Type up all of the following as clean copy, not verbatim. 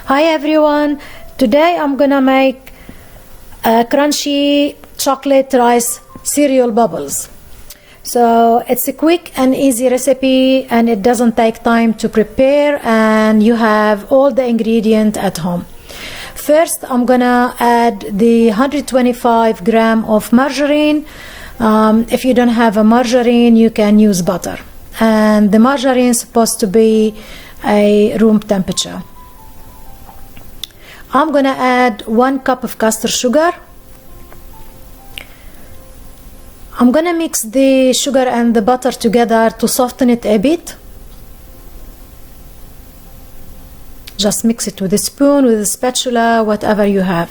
Hi everyone, today I'm gonna make crunchy chocolate rice cereal bubbles. So it's a quick and easy recipe and it doesn't take time to prepare and you have all the ingredients at home. First I'm gonna add the 125 gram of margarine. If you don't have a margarine you can use butter, and the margarine is supposed to be a room temperature. I'm gonna add 1 cup of custard sugar. I'm gonna mix the sugar and the butter together to soften it a bit. Just mix it with a spoon, with a spatula, whatever you have.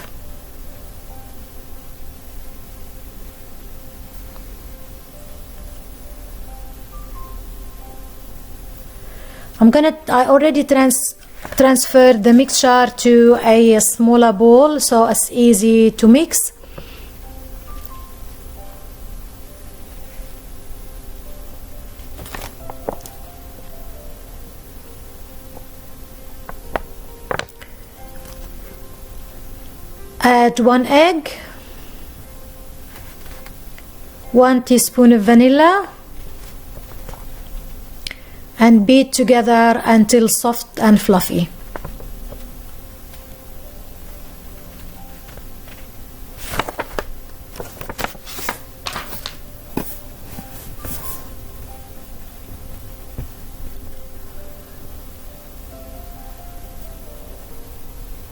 I already transferred the mixture to a smaller bowl so it's easy to mix. Add 1 egg, 1 teaspoon of vanilla, and beat together until soft and fluffy.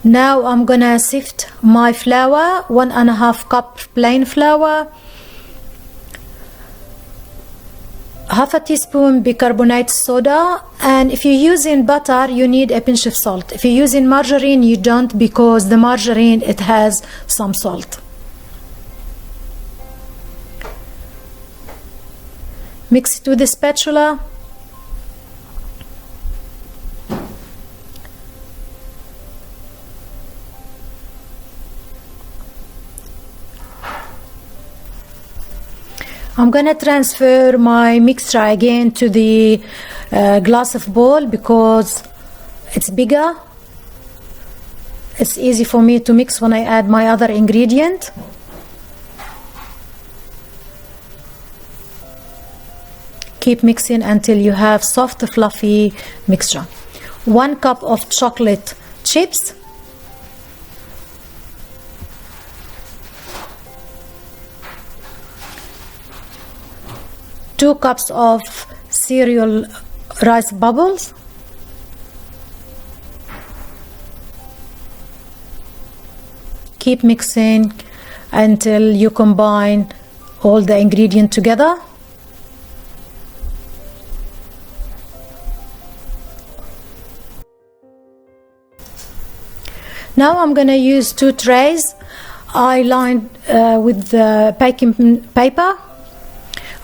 Now I'm gonna sift my flour, 1.5 cup plain flour, half a teaspoon bicarbonate soda, and if you're using butter you need a pinch of salt. If you're using margarine you don't, because the margarine it has some salt. Mix it with the spatula. I'm gonna transfer my mixture again to the glass of bowl because it's bigger. It's easy for me to mix when I add my other ingredient. Keep mixing until you have soft, fluffy mixture. 1 cup of chocolate chips. 2 cups of cereal rice bubbles, keep mixing until you combine all the ingredients together. Now I'm gonna use 2 trays. I lined with the baking paper.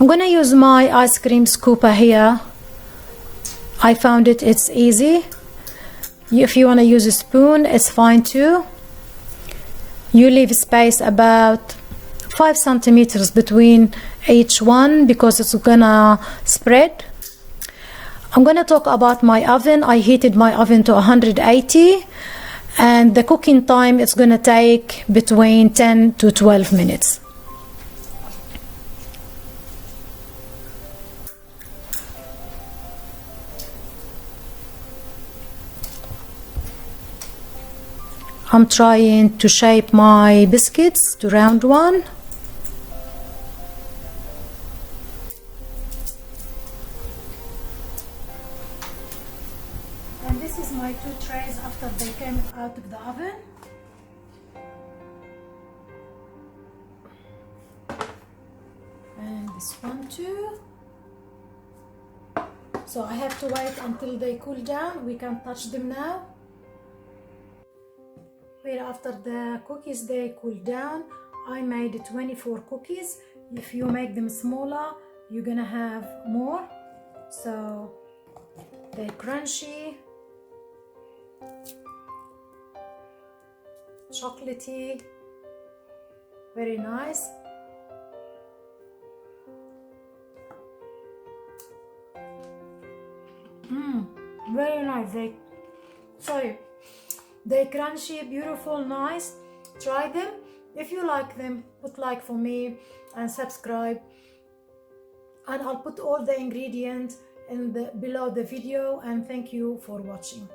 I'm gonna use my ice cream scooper here. I found it's easy. If you want to use a spoon it's fine too. You leave space about 5 centimeters between each one because it's gonna spread. I'm gonna talk about my oven. I heated my oven to 180 and the cooking time it's gonna take between 10 to 12 minutes. I'm trying to shape my biscuits to round one. And this is my 2 trays after they came out of the oven. And this one too. So I have to wait until they cool down. We can touch them now. After the cookies they cool down, I made 24 cookies. If you make them smaller you're gonna have more. So they're crunchy, chocolatey, very nice. Very nice. They're crunchy, beautiful, nice. Try them. If you like them, put like for me and subscribe. And I'll put all the ingredients below the video, and thank you for watching.